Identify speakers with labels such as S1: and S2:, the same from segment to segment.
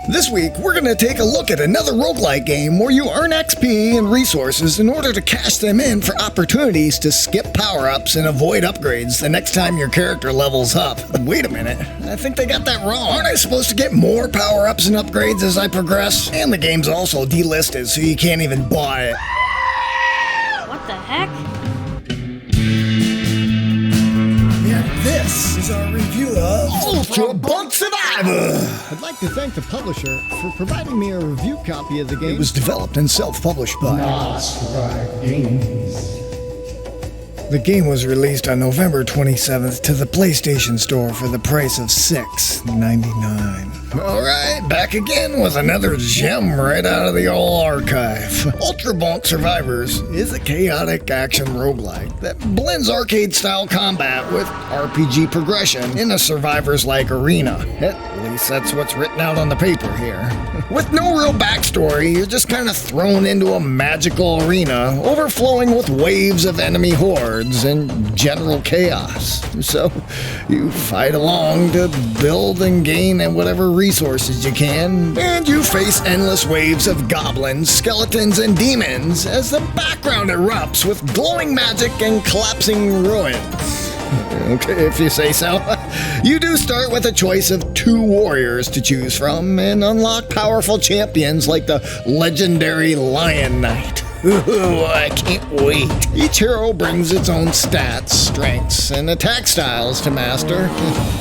S1: This week, we're going to take a look at another roguelike game where you earn XP and resources in order to cash them in for opportunities to skip power-ups and avoid upgrades the next time your character levels up. Wait a minute, I think they got that wrong. Aren't I supposed to get more power-ups and upgrades as I progress? And the game's also delisted, so you can't even buy it.
S2: What the heck?
S1: This is our review of Bonk Survivors.
S3: I'd like to thank the publisher for providing me a review copy of the game.
S1: It was developed and self-published by
S3: Games.
S1: The game was released on November 27th to the PlayStation Store for the price of $6.99. Alright, back again with another gem right out of the old archive. Ultra Bonk Survivors is a chaotic action roguelike that blends arcade-style combat with RPG progression in a survivors-like arena. At least that's what's written out on the paper here. With no real backstory, you're just kind of thrown into a magical arena, overflowing with waves of enemy hordes and general chaos. So you fight along to build and gain whatever resources you can, and you face endless waves of goblins, skeletons, and demons as the background erupts with glowing magic and collapsing ruins. Okay, if you say so. You do start with a choice of 2 warriors to choose from and unlock powerful champions like the legendary Lion Knight. Ooh, I can't wait. Each hero brings its own stats, strengths, and attack styles to master.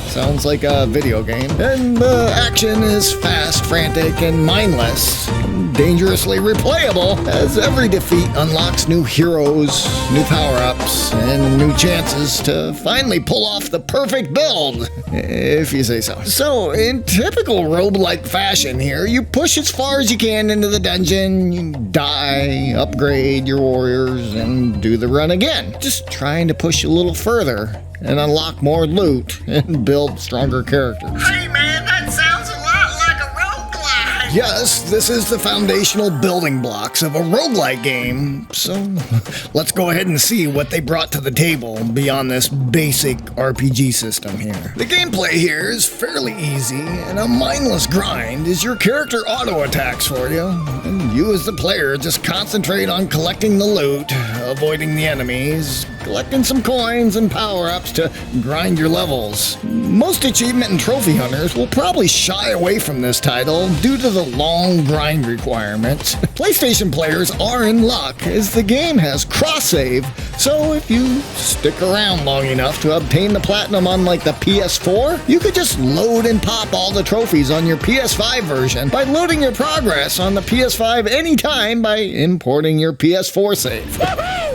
S1: Sounds like a video game. And the action is fast, frantic, and mindless. Dangerously replayable, as every defeat unlocks new heroes, new power-ups, and new chances to finally pull off the perfect build, if you say so. So, in typical roguelike fashion here, you push as far as you can into the dungeon, you die, upgrade your warriors, and do the run again. Just trying to push a little further and unlock more loot and build stronger characters.
S4: Hey man, that sounds a lot like a roguelike!
S1: Yes, this is the foundational building blocks of a roguelike game, so let's go ahead and see what they brought to the table beyond this basic RPG system here. The gameplay here is fairly easy, and a mindless grind as your character auto-attacks for you, and you as the player just concentrate on collecting the loot, avoiding the enemies, collecting some coins and power-ups to grind your levels. Most achievement and trophy hunters will probably shy away from this title due to the long grind requirements. PlayStation players are in luck as the game has cross-save, so if you stick around long enough to obtain the platinum on like the PS4, you could just load and pop all the trophies on your PS5 version by loading your progress on the PS5 anytime by importing your PS4 save.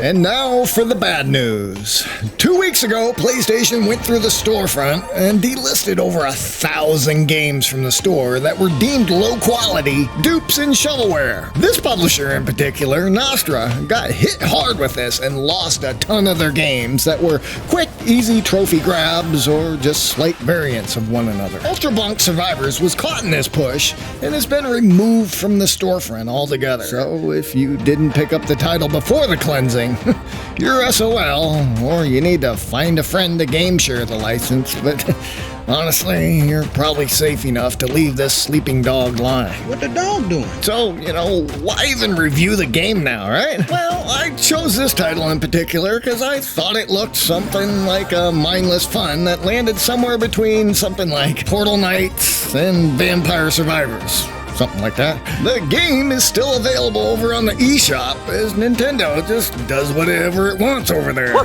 S1: And now for the bad news. 2 weeks ago, PlayStation went through the storefront and delisted over 1,000 games from the store that were deemed low quality, dupes, and shovelware. This publisher in particular, Nostra, got hit hard with this and lost a ton of their games that were quick, easy trophy grabs or just slight variants of one another. Ultra Bonk Survivors was caught in this push and has been removed from the storefront altogether. So if you didn't pick up the title before the cleansing, you're SOL, or you need to find a friend to game share the license, but honestly, you're probably safe enough to leave this sleeping dog lie.
S5: What the dog doing?
S1: So, why even review the game now, right? Well, I chose this title in particular because I thought it looked something like a mindless fun that landed somewhere between something like Portal Knights and Vampire Survivors. Something like that. The game is still available over on the eShop as Nintendo just does whatever it wants over there.
S2: Why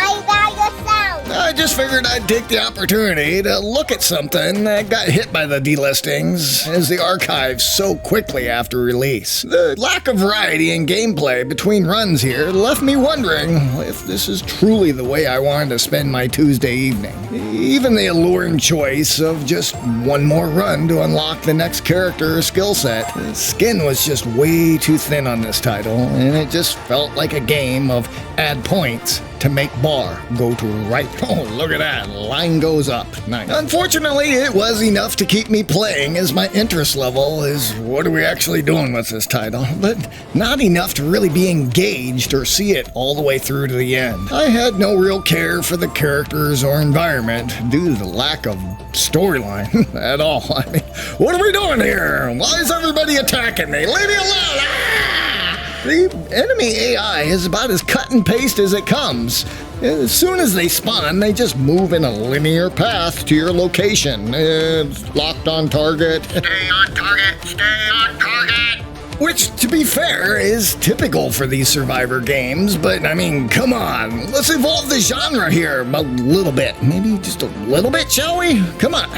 S2: you got your sound?
S1: I just figured I'd take the opportunity to look at something that got hit by the delistings as the archives so quickly after release. The lack of variety in gameplay between runs here left me wondering if this is truly the way I wanted to spend my Tuesday evening. Even the alluring choice of just one more run to unlock the next character or skill set. The skin was just way too thin on this title, and it just felt like a game of add points to make bar go to right. Oh, look at that. Line goes up. Nice. Unfortunately, it was enough to keep me playing, as my interest level is what are we actually doing with this title, but not enough to really be engaged or see it all the way through to the end. I had no real care for the characters or environment due to the lack of storyline at all. I mean, what are we doing here? Why is everybody attacking me? Leave me alone! Ah! The enemy AI is about as cut and paste as it comes. As soon as they spawn, they just move in a linear path to your location. It's locked on target.
S4: Stay on target, stay on target.
S1: Which, to be fair, is typical for these Survivor games, but I mean, come on, let's evolve the genre here a little bit. Maybe just a little bit, shall we? Come on.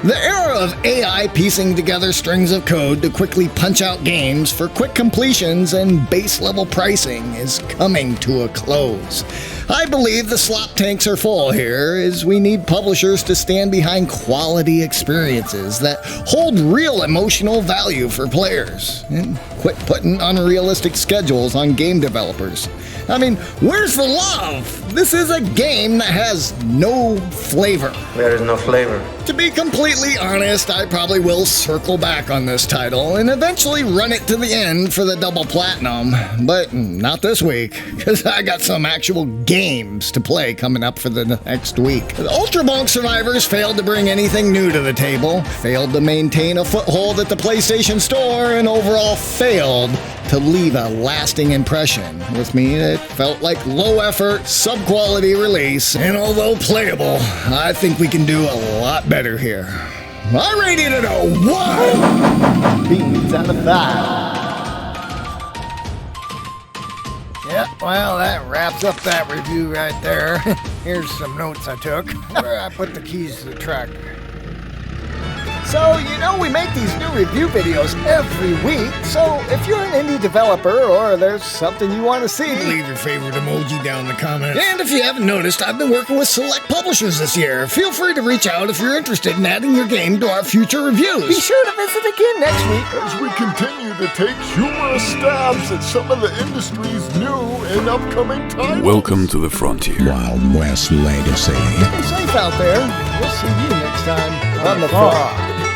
S1: The era of AI piecing together strings of code to quickly punch out games for quick completions and base level pricing is coming to a close. I believe the slop tanks are full here, as we need publishers to stand behind quality experiences that hold real emotional value for players, and quit putting unrealistic schedules on game developers. I mean, where's the love? This is a game that has no flavor.
S5: There is no flavor.
S1: To be completely honest, I probably will circle back on this title and eventually run it to the end for the double platinum, but not this week, because I got some actual games to play coming up for the next week. The Ultra Bonk Survivors failed to bring anything new to the table, failed to maintain a foothold at the PlayStation Store, and overall failed to leave a lasting impression. With me, it felt like low-effort, sub-quality release, and although playable, I think we can do a lot better here. I rated it a 1!
S3: Beans out of 5.
S1: Yep, well, that wraps up that review right there. Here's some notes I took. Where I put the keys to the tractor. So, you know, we make these new review videos every week, so if you're an indie developer or there's something you want to see, leave your favorite emoji down in the comments. And if you haven't noticed, I've been working with select publishers this year. Feel free to reach out if you're interested in adding your game to our future reviews. Be sure to visit again next week
S6: as we continue to take humorous stabs at some of the industry's new and upcoming titles.
S7: Welcome to the frontier.
S3: Wild West Legacy.
S1: Stay safe out there. We'll see you next time on the farm.